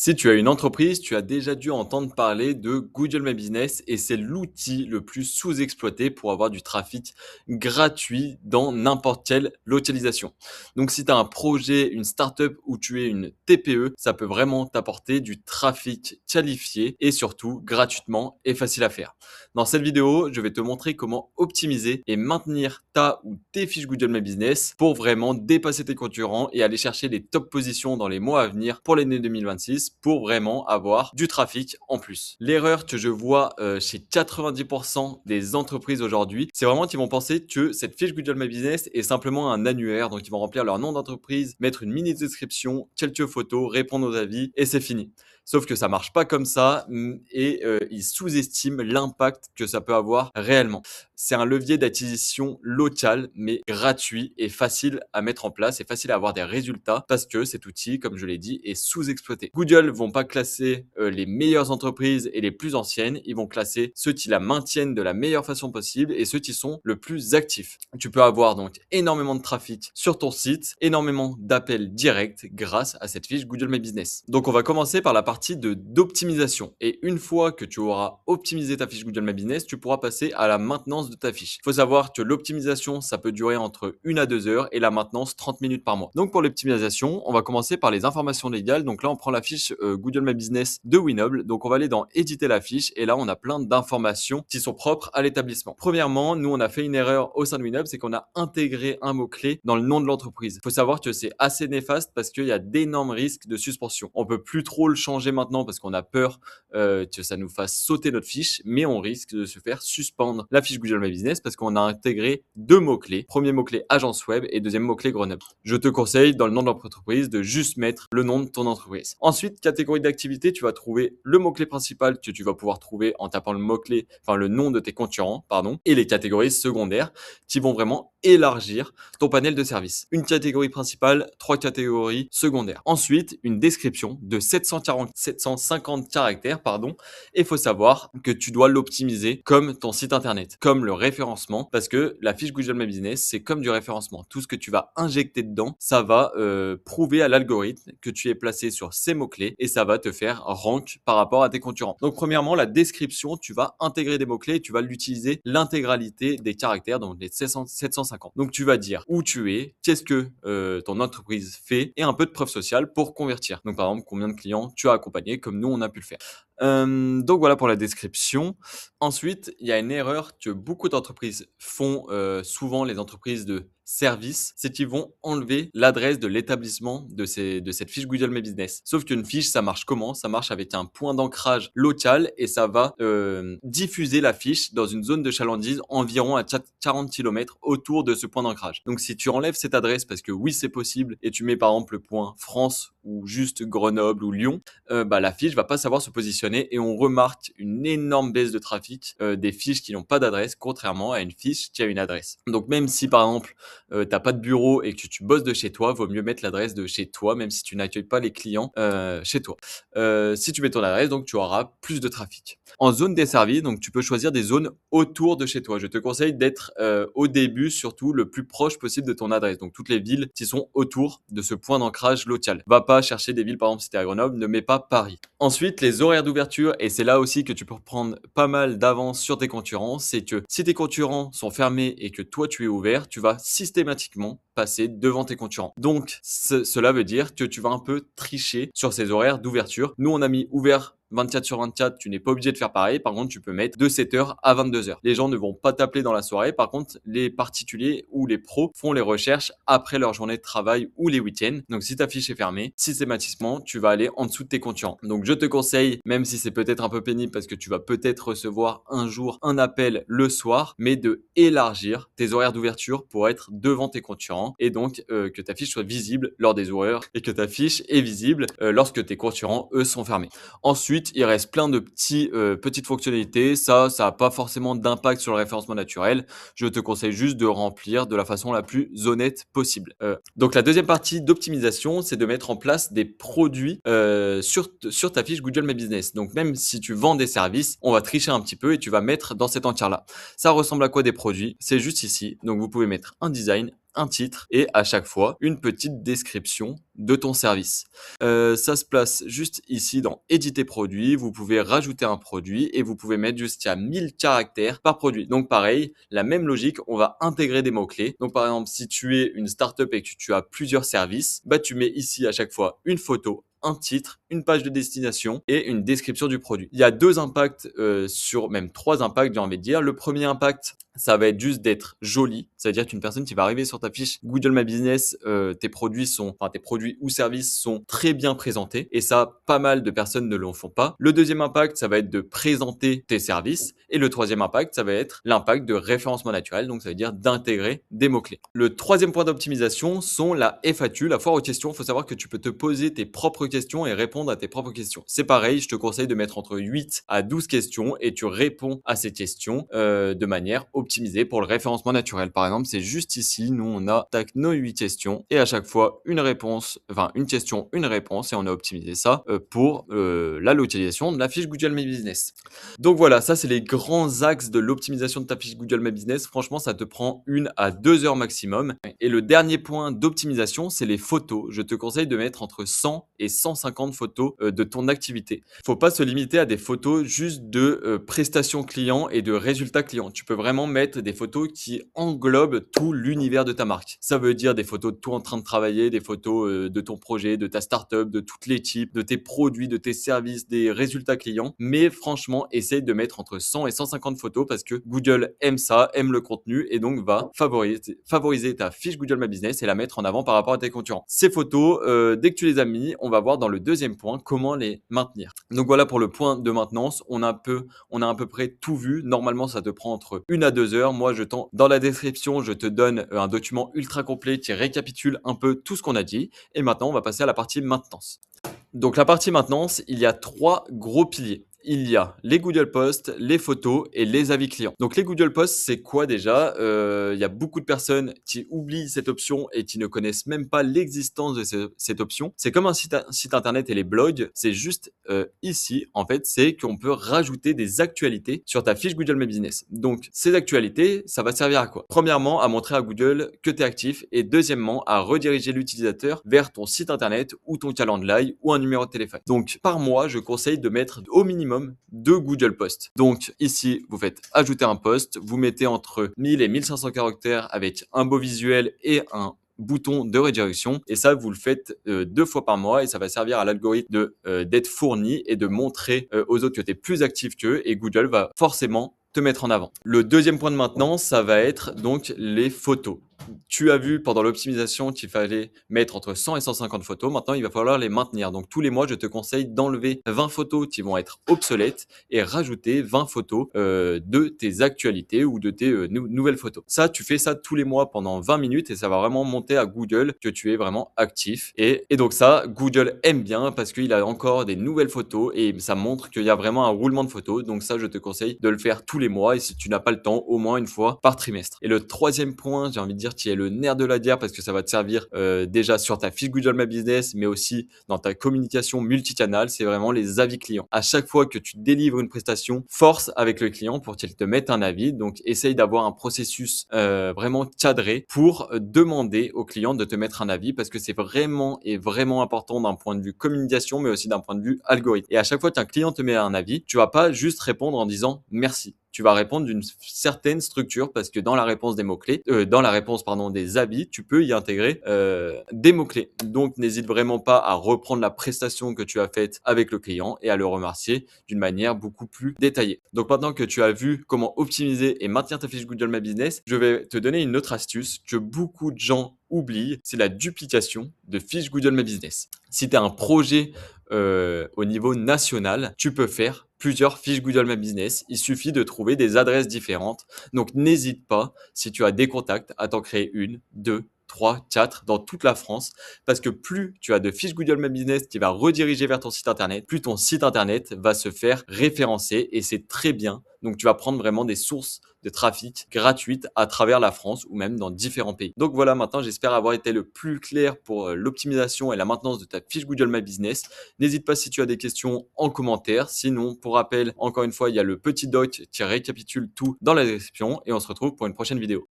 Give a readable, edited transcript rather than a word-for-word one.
Si tu as une entreprise, tu as déjà dû entendre parler de Google My Business et c'est l'outil le plus sous-exploité pour avoir du trafic gratuit dans n'importe quelle localisation. Donc si tu as un projet, une startup ou tu es une TPE, ça peut vraiment t'apporter du trafic qualifié et surtout gratuitement et facile à faire. Dans cette vidéo, je vais te montrer comment optimiser et maintenir ta ou tes fiches Google My Business pour vraiment dépasser tes concurrents et aller chercher les top positions dans les mois à venir pour l'année 2026 pour vraiment avoir du trafic en plus. L'erreur que je vois chez 90% des entreprises aujourd'hui, c'est vraiment qu'ils vont penser que cette fiche Google My Business est simplement un annuaire. Donc, ils vont remplir leur nom d'entreprise, mettre une mini description, quelques photos, répondre aux avis et c'est fini. Sauf que ça marche pas comme ça et ils sous-estiment l'impact que ça peut avoir réellement. C'est un levier d'acquisition local, mais gratuit et facile à mettre en place et facile à avoir des résultats parce que cet outil, comme je l'ai dit, est sous-exploité. Google vont pas classer les meilleures entreprises et les plus anciennes, ils vont classer ceux qui la maintiennent de la meilleure façon possible et ceux qui sont le plus actifs. Tu peux avoir donc énormément de trafic sur ton site, énormément d'appels directs grâce à cette fiche Google My Business. Donc on va commencer par la partie d'optimisation et une fois que tu auras optimisé ta fiche Google My Business, tu pourras passer à la maintenance de ta fiche. Il faut savoir que l'optimisation, ça peut durer entre 1 à 2 heures et la maintenance 30 minutes par mois. Donc pour l'optimisation, on va commencer par les informations légales. Donc là, on prend la fiche Google My Business de Winoble. Donc on va aller dans éditer la fiche et là, on a plein d'informations qui sont propres à l'établissement. Premièrement, nous, on a fait une erreur au sein de Winoble, c'est qu'on a intégré un mot-clé dans le nom de l'entreprise. Il faut savoir que c'est assez néfaste parce qu'il y a d'énormes risques de suspension. On peut plus trop le changer maintenant parce qu'on a peur que ça nous fasse sauter notre fiche, mais on risque de se faire suspendre la fiche Google My Business parce qu'on a intégré deux mots-clés. Premier mot-clé agence web et deuxième mot-clé Grenoble. Je te conseille dans le nom de l'entreprise de juste mettre le nom de ton entreprise. Ensuite, catégorie d'activité, tu vas trouver le mot-clé principal que tu vas pouvoir trouver en tapant le mot-clé, enfin le nom de tes concurrents, pardon, et les catégories secondaires qui vont vraiment élargir ton panel de services. Une catégorie principale, trois catégories secondaires. Ensuite, une description de 750 caractères, pardon, et il faut savoir que tu dois l'optimiser comme ton site internet, comme le référencement, parce que la fiche Google My Business, c'est comme du référencement. Tout ce que tu vas injecter dedans, ça va prouver à l'algorithme que tu es placé sur ces mots-clés et ça va te faire rank par rapport à tes concurrents. Donc, premièrement, la description, tu vas intégrer des mots-clés et tu vas l'utiliser l'intégralité des caractères, donc les 750. Donc, tu vas dire où tu es, qu'est-ce que ton entreprise fait et un peu de preuve sociale pour convertir. Donc, par exemple, combien de clients tu as accompagnés comme nous, on a pu le faire. Donc voilà pour la description. Ensuite, il y a une erreur que beaucoup d'entreprises font, souvent les entreprises de service, c'est qu'ils vont enlever l'adresse de l'établissement de cette fiche Google My Business. Sauf qu'une fiche, ça marche comment? Ça marche avec un point d'ancrage local et ça va diffuser la fiche dans une zone de chalandise environ à 40 km autour de ce point d'ancrage. Donc si tu enlèves cette adresse, parce que oui c'est possible, et tu mets par exemple le point France ou juste Grenoble ou Lyon, la fiche va pas savoir se positionner et on remarque une énorme baisse de trafic des fiches qui n'ont pas d'adresse, contrairement à une fiche qui a une adresse. Donc même si par exemple t'as pas de bureau et que tu bosses de chez toi, vaut mieux mettre l'adresse de chez toi, même si tu n'accueilles pas les clients chez toi. Si tu mets ton adresse, donc tu auras plus de trafic. En zone desservie, donc tu peux choisir des zones autour de chez toi. Je te conseille d'être au début surtout le plus proche possible de ton adresse. Donc toutes les villes qui sont autour de ce point d'ancrage local. Va pas chercher des villes, par exemple si tu es à Grenoble, ne mets pas Paris. Ensuite, les horaires d'ouverture, et c'est là aussi que tu peux prendre pas mal d'avance sur tes concurrents, c'est que si tes concurrents sont fermés et que toi tu es ouvert, tu vas systématiquement passer devant tes concurrents. Donc cela veut dire que tu vas un peu tricher sur ces horaires d'ouverture. Nous on a mis ouvert 24/24, tu n'es pas obligé de faire pareil. Par contre, tu peux mettre de 7h à 22h. Les gens ne vont pas t'appeler dans la soirée. Par contre, les particuliers ou les pros font les recherches après leur journée de travail ou les week-ends. Donc, si ta fiche est fermée, systématiquement, tu vas aller en dessous de tes concurrents. Donc, je te conseille, même si c'est peut-être un peu pénible parce que tu vas peut-être recevoir un jour un appel le soir, mais de élargir tes horaires d'ouverture pour être devant tes concurrents et donc que ta fiche soit visible lors des horaires et que ta fiche est visible lorsque tes concurrents, eux, sont fermés. Ensuite, il reste plein de petites fonctionnalités. Ça n'a pas forcément d'impact sur le référencement naturel. Je te conseille juste de remplir de la façon la plus honnête possible. Donc, la deuxième partie d'optimisation, c'est de mettre en place des produits sur ta fiche Google My Business. Donc, même si tu vends des services, on va tricher un petit peu et tu vas mettre dans cet encart-là. Ça ressemble à quoi des produits? C'est juste ici. Donc, vous pouvez mettre un design, un titre et à chaque fois une petite description de ton service. Ça se place juste ici dans éditer produit. Vous pouvez rajouter un produit et vous pouvez mettre jusqu'à 1000 caractères par produit. Donc pareil, la même logique, on va intégrer des mots-clés. Donc par exemple, si tu es une startup et que tu as plusieurs services, bah tu mets ici à chaque fois une photo, un titre, une page de destination et une description du produit. Il y a 2 impacts sur même 3 impacts, j'ai envie de dire. Le premier impact, ça va être juste d'être joli. Ça veut dire qu'une personne qui va arriver sur ta fiche Google My Business, tes produits ou services sont très bien présentés et ça, pas mal de personnes ne le font pas. Le deuxième impact, ça va être de présenter tes services et le troisième impact, ça va être l'impact de référencement naturel. Donc, ça veut dire d'intégrer des mots-clés. Le troisième point d'optimisation sont la FAQ, la foire aux questions. Il faut savoir que tu peux te poser tes propres questions et répondre à tes propres questions. C'est pareil, je te conseille de mettre entre 8 à 12 questions et tu réponds à ces questions de manière optimisée pour le référencement naturel. Par exemple, c'est juste ici, nous on a nos 8 questions et à chaque fois une réponse, enfin une question, une réponse et on a optimisé ça pour la localisation de la fiche Google My Business. Donc voilà, ça c'est les grands axes de l'optimisation de ta fiche Google My Business. Franchement, ça te prend 1 à 2 heures maximum. Et le dernier point d'optimisation, c'est les photos. Je te conseille de mettre entre 100 et 150 photos de ton activité. Faut pas se limiter à des photos juste de prestations clients et de résultats clients. Tu peux vraiment mettre des photos qui englobent tout l'univers de ta marque. Ça veut dire des photos de toi en train de travailler, des photos de ton projet, de ta startup, de toute l'équipe, de tes produits, de tes services, des résultats clients. Mais franchement, essaye de mettre entre 100 et 150 photos parce que Google aime ça, aime le contenu et donc va favoriser ta fiche Google My Business et la mettre en avant par rapport à tes concurrents. Ces photos, dès que tu les as mis, on va voir dans le deuxième point comment les maintenir. Donc voilà pour le point de maintenance. On a à peu près tout vu. Normalement, ça te prend entre 1 à 2 heures. Moi, dans la description, je te donne un document ultra complet qui récapitule un peu tout ce qu'on a dit. Et maintenant, on va passer à la partie maintenance. Donc la partie maintenance, il y a 3 gros piliers. Il y a les Google Posts, les photos et les avis clients. Donc les Google Posts, c'est quoi déjà? Il y a beaucoup de personnes qui oublient cette option et qui ne connaissent même pas l'existence de cette option. C'est comme un site internet et les blogs. C'est juste ici, en fait, c'est qu'on peut rajouter des actualités sur ta fiche Google My Business. Donc ces actualités, ça va servir à quoi? Premièrement, à montrer à Google que tu es actif et deuxièmement, à rediriger l'utilisateur vers ton site internet ou ton calendrier ou un numéro de téléphone. Donc par mois, je conseille de mettre au minimum 2 Google Posts. Donc ici, vous faites ajouter un post, vous mettez entre 1000 et 1500 caractères avec un beau visuel et un bouton de redirection et ça vous le faites 2 fois par mois et ça va servir à l'algorithme d'être fourni et de montrer aux autres que tu es plus actif qu'eux et Google va forcément te mettre en avant. Le deuxième point de maintenance, ça va être donc les photos. Tu as vu pendant l'optimisation qu'il fallait mettre entre 100 et 150 photos. Maintenant, il va falloir les maintenir. Donc, tous les mois, je te conseille d'enlever 20 photos qui vont être obsolètes et rajouter 20 photos de tes actualités ou de tes nouvelles photos. Ça, tu fais ça tous les mois pendant 20 minutes et ça va vraiment monter à Google que tu es vraiment actif. Et donc ça, Google aime bien parce qu'il a encore des nouvelles photos et ça montre qu'il y a vraiment un roulement de photos. Donc ça, je te conseille de le faire tous les mois et si tu n'as pas le temps, au moins une fois par trimestre. Et le troisième point, j'ai envie de dire, qui est le nerf de la guerre parce que ça va te servir déjà sur ta fiche Google My Business, mais aussi dans ta communication multicanal, c'est vraiment les avis clients. À chaque fois que tu délivres une prestation, force avec le client pour qu'il te mette un avis. Donc, essaye d'avoir un processus vraiment cadré pour demander au client de te mettre un avis parce que c'est vraiment important d'un point de vue communication, mais aussi d'un point de vue algorithme. Et à chaque fois qu'un client te met un avis, tu vas pas juste répondre en disant merci. Tu vas répondre d'une certaine structure parce que dans la réponse des mots-clés, des avis, tu peux y intégrer des mots-clés. Donc, n'hésite vraiment pas à reprendre la prestation que tu as faite avec le client et à le remercier d'une manière beaucoup plus détaillée. Donc, maintenant que tu as vu comment optimiser et maintenir ta fiche Google My Business, je vais te donner une autre astuce que beaucoup de gens oublient, c'est la duplication de fiches Google My Business. Si tu as un projet au niveau national, tu peux faire plusieurs fiches Google My Business. Il suffit de trouver des adresses différentes. Donc, n'hésite pas, si tu as des contacts, à t'en créer 1, 2, 3, 4 dans toute la France. Parce que plus tu as de fiches Google My Business qui va rediriger vers ton site internet, plus ton site internet va se faire référencer et c'est très bien. Donc, tu vas prendre vraiment des sources de trafic gratuites à travers la France ou même dans différents pays. Donc voilà, maintenant, j'espère avoir été le plus clair pour l'optimisation et la maintenance de ta fiche Google My Business. N'hésite pas si tu as des questions en commentaire. Sinon, pour rappel, encore une fois, il y a le petit doc qui récapitule tout dans la description et on se retrouve pour une prochaine vidéo.